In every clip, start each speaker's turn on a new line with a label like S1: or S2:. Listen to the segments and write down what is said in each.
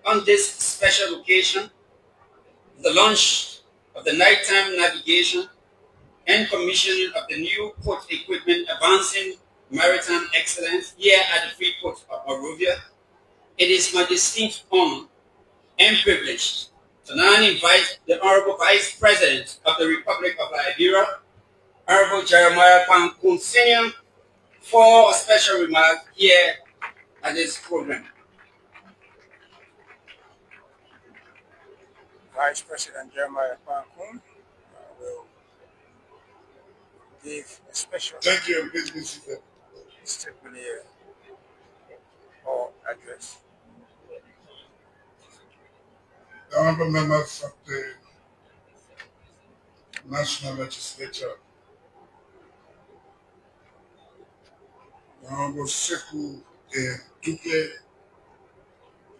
S1: On this special occasion, the launch of the nighttime navigation and commissioning of the new port equipment advancing maritime excellence here at the Freeport of Monrovia, it is my distinct honor and privilege to now invite the Honorable Vice President of the Republic of Liberia, Honorable Jeremiah Koung Sr., for a special remark here at this program.
S2: Vice President Jeremiah Koung will give a special
S3: Thank you, Mr.
S2: State or address.
S3: The honorable members of the National Legislature, the Honorable Sekou Duke,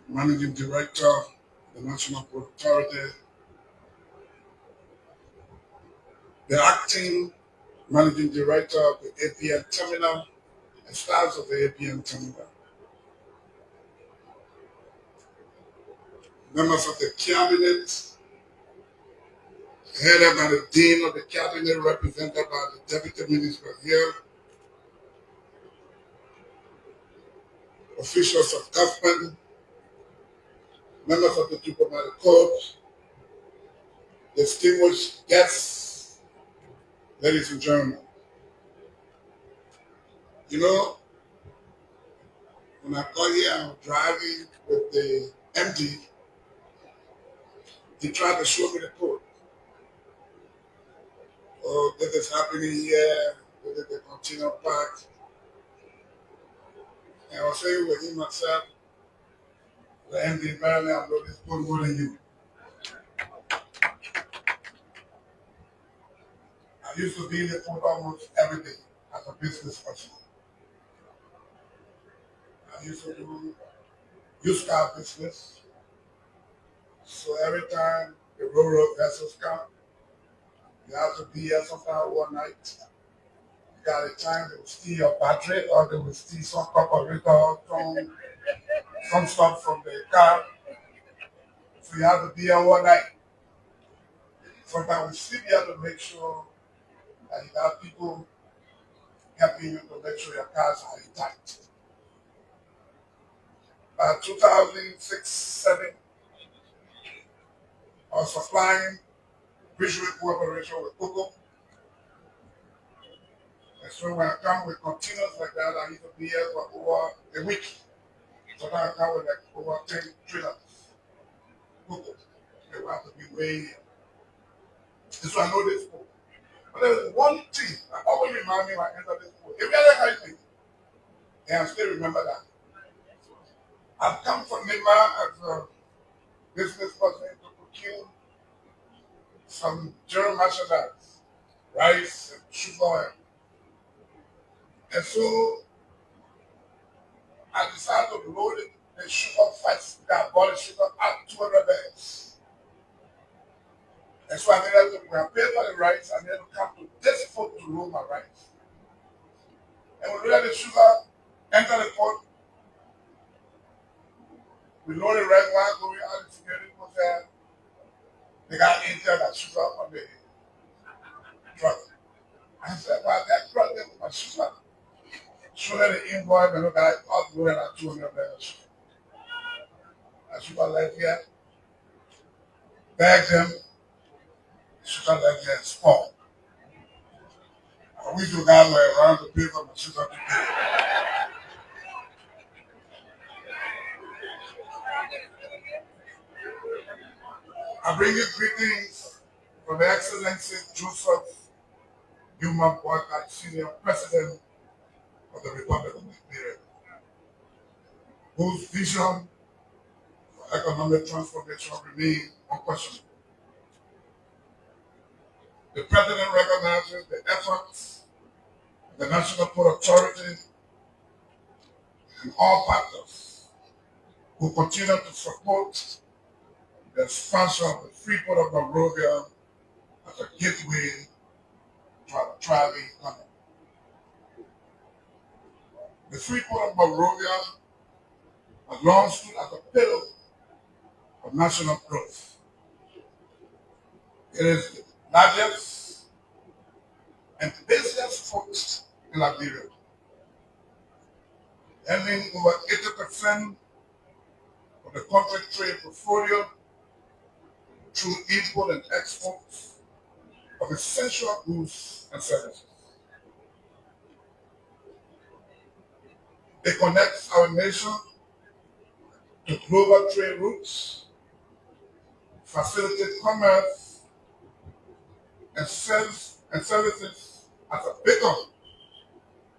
S3: Managing Director of the National Port Authority, the Acting Managing Director of the APN Terminal, and staffs of the APN Terminal, members of the Cabinet, headed by the Dean of the Cabinet, represented by the Deputy Minister here, officials of government, members of the diplomatic corps, distinguished guests, ladies and gentlemen. You know, when I got here, I was driving with the MD. He tried to show me the port. Oh, this is happening here, this is the container park. And I was saying with him myself, the MD, apparently I know this port more than you. I used to be in the port almost every day as a business person. I used to do used car business. So every time the railroad vessels come, you have to be here sometime one night. You got a time they will steal your battery or they will steal some carburetor, some stuff from the car. So you have to be here one night. Sometimes we sleep here to make sure that you have people helping you to make sure your cars are intact. By 2006-07, I was supplying visual cooperation with Koung. And so when I come with containers like that, I need to be here for over a week. So now I come with like over 10 trailers. Koung. They will have to be way here. And so I know this book. But there's one thing that always reminds me when I enter this book. If you ever heard me, and I still remember that. I've come from Lima as a business person to procure some general merchandise, rice and sugar. And so I decided to load the sugar first. I bought the sugar at 200 bags. And so I needed to, when I paid for the rice, I needed to come to this port to load my rice. And we loaded the sugar, enter the port. We loaded rice while going out, the security was there. They got intel that sugar on the truck. I said, well, that truck there with my sugar. Showed the invoice and look at it, all loaded at 200 bags of sugar. I sugar left here, bagged them, sugar left here, spoiled. I wish you guys were around to pay for my sugar today. I bring you greetings from the Excellency Joseph Newman Boycott, Senior President of the Republic of Liberia, whose vision for economic transformation remains unquestionable. The President recognizes the efforts of the National Port Authority and all partners who continue to support the expansion of the Freeport of Monrovia as a gateway to our thriving economy. The Freeport of Monrovia has long stood as a pillar national growth. It is the largest and busiest port in Liberia, handling over 80% of the country's trade portfolio through import and export of essential goods and services. It connects our nation to global trade routes, facilitate commerce, and services as a beacon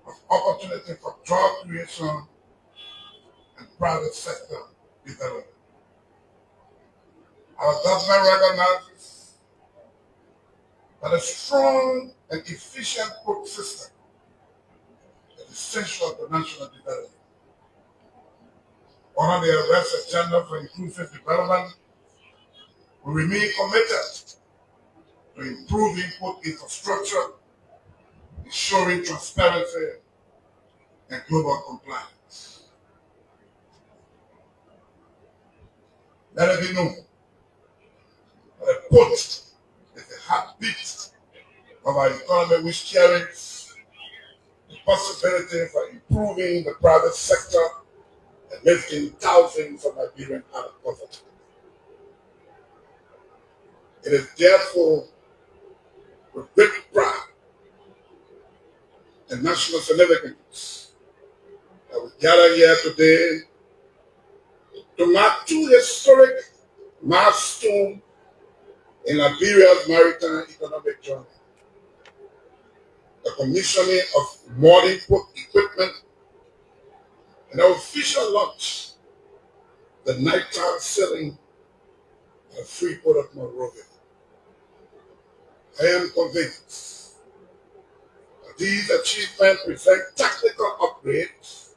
S3: of opportunity for job creation and private sector development. Our government recognizes that a strong and efficient port system is essential to national development. Under the arrest agenda for inclusive development, we remain committed to improving port infrastructure, ensuring transparency and global compliance. Let it be known that a port is the heartbeat of our economy, which carries the possibility for improving the private sector and lifting thousands of Liberians out of poverty. It is therefore with great pride and national significance that we gather here today to mark two historic milestones in Liberia's maritime economic journey. The commissioning of modern port equipment and the official launch the nighttime sailing at the Freeport of Monrovia. I am convinced that these achievements present tactical upgrades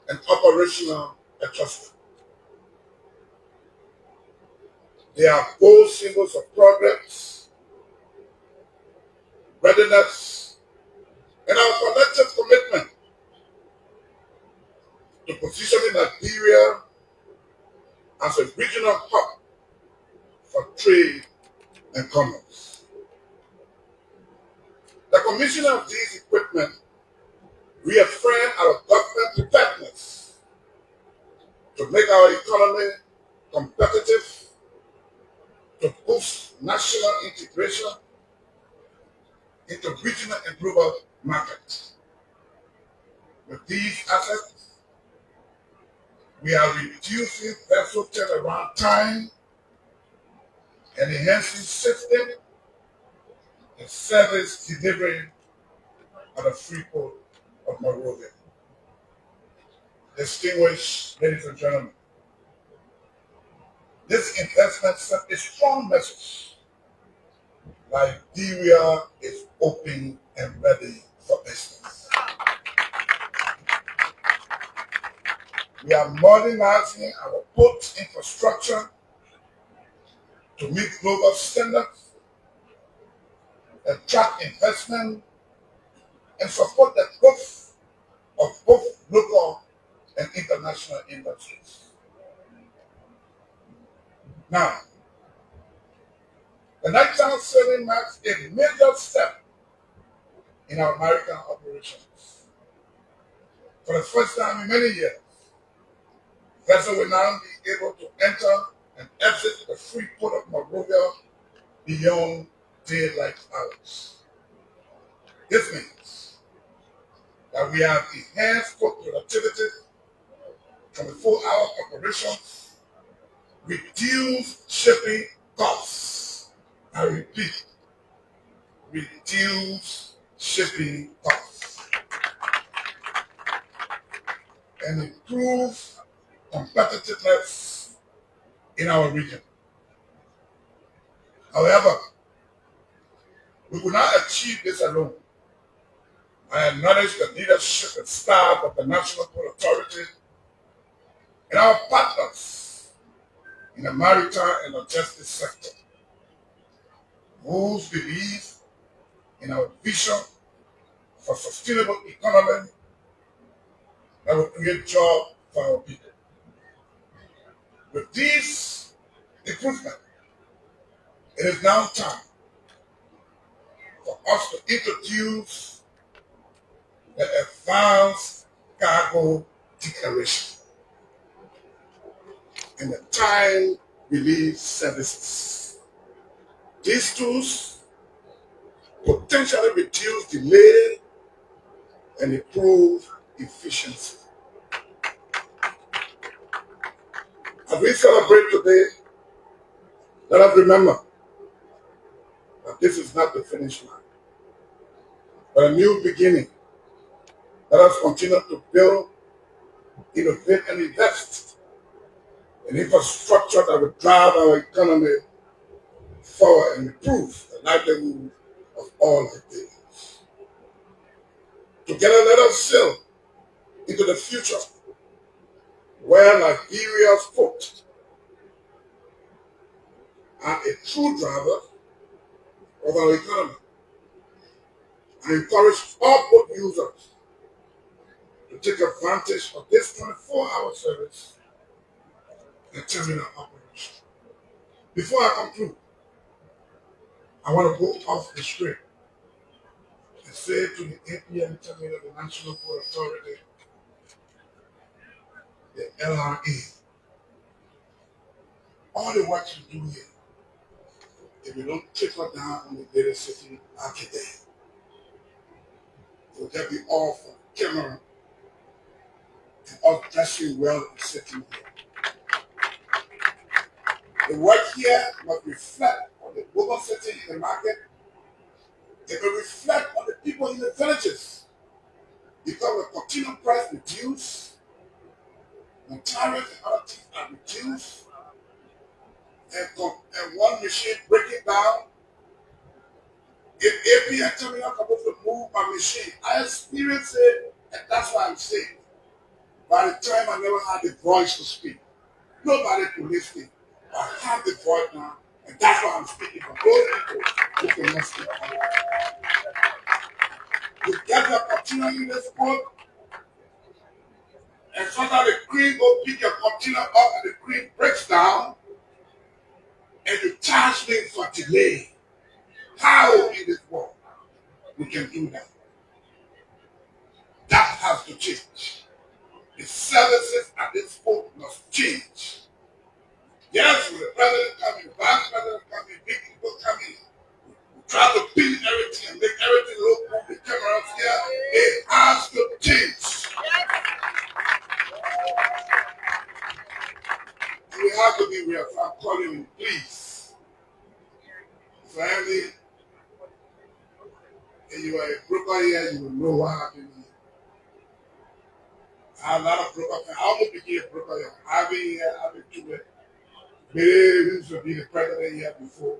S3: and operational adjustments. They are both symbols of progress, readiness, and our collective commitment to positioning Liberia as a regional hub for trade and commerce. The commission of these equipment reaffirm our government preparedness to make our economy competitive, to boost national integration into regional and global markets. With these assets, we are reducing vessel turnaround time and enhancing safety and service delivery at the Freeport of Monrovia. Distinguished ladies and gentlemen, this investment sent a strong message. Liberia is open and ready for business. We are modernizing our port infrastructure to meet global standards, attract investment, and support the growth of both local and international industries. Now, the nighttime sailing marks a major step in our maritime operations. For the first time in many years, vessels will now be able to enter and exit the Freeport of Monrovia beyond daylight hours. This means that we have enhanced port productivity, 24-hour operations, reduced shipping costs. I repeat, reduce shipping costs, and improve competitiveness in our region. However, we will not achieve this alone. I acknowledge the leadership and staff of the National Port Authority and our partners in the maritime and logistics sector, whose belief in our vision for sustainable economy that will create jobs for our people. With these improvements, it is now time for us to introduce the Advanced Cargo Declaration and the Time Release Services. These tools potentially reduce delay and improve efficiency. As we celebrate today, let us remember that this is not the finish line, but a new beginning. Let us continue to build, innovate, and invest in infrastructure that will drive our economy forward and improve the livelihood of all Liberians. Together, let us sail into the future where Liberia's folks are a true driver of our economy and encourage all boat users to take advantage of this 24-hour service and terminal operation. Before I conclude, I want to go off the script and say to the APM terminal, the National Port Authority, the LRA, all the work you do here, if you don't trickle down on the data city architect, will that be all for camera and all dressing well and sitting here. The work here must reflect on the global setting in the market. It will reflect on the people in the villages. Because the continual price reduced, the tariffs and other things are reduced, and one machine breaking down. If APM terminal supposed to move my machine, I experienced it, and that's why I'm saying. By the time I never had the voice to speak, nobody could listen. I have the voice now, and that's why I'm speaking for those people who cannot speak. You get the opportunity in this boat, and sometimes the crane go pick your container up and the crane breaks down, and you charge me for delay. How in this world we can do that? That has to change. The services at this port must change. Yes, with the president coming, vice president coming, big people coming, we try to build everything and make everything look good. The cameras here, it has to change. We have to be real. So I'm calling you, please. Family, if you are a broker here, you will know what happened here. I have a lot of brokers. I almost became a broker here. I've been here, I've been to it. Maybe used to be the president here before.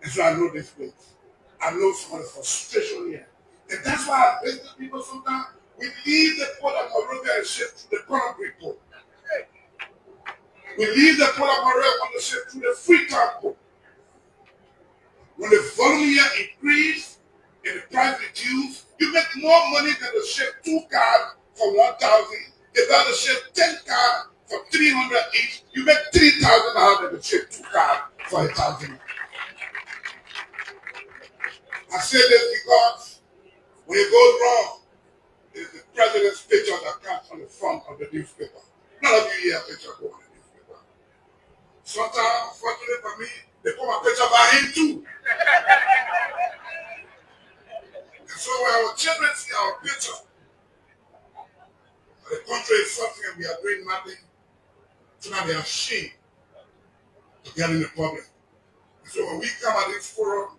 S3: And so I know this place. I know some of the frustration here. And that's why I visit people sometimes. We leave the port of Monrovia and ship to the Freeport. We leave the port of Monrovia on the ship to the Freeport port. When the volume here increase and the price reduce, you make more money than the ship 2 cars for 1,000. If I ship 10 cars for 300 each, you make 3,000 out than the ship 2 cars for 1,000. I say this because when it goes wrong, it's the president's picture that comes on the front of the newspaper. None of you hear a picture go on the newspaper. Sometimes, unfortunately for me, they put my picture by him too. And so when our children see our picture, the country is suffering and we are doing nothing, so now they are ashamed to get in the public. And so when we come at this forum,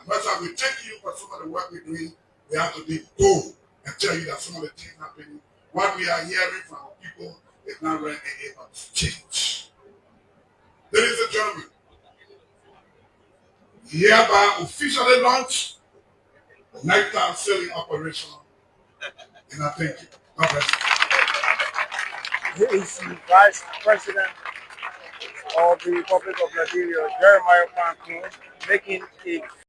S3: as much as we thank you for some of the work we're doing, we have to be bold and tell you that some of the things happening, what we are hearing from people is not really able to change. Ladies and gentlemen, hereby officially launch the nighttime sailing operation. And I thank you. God bless
S2: He is the Vice President of the Republic of Liberia, Jeremiah Koung, making a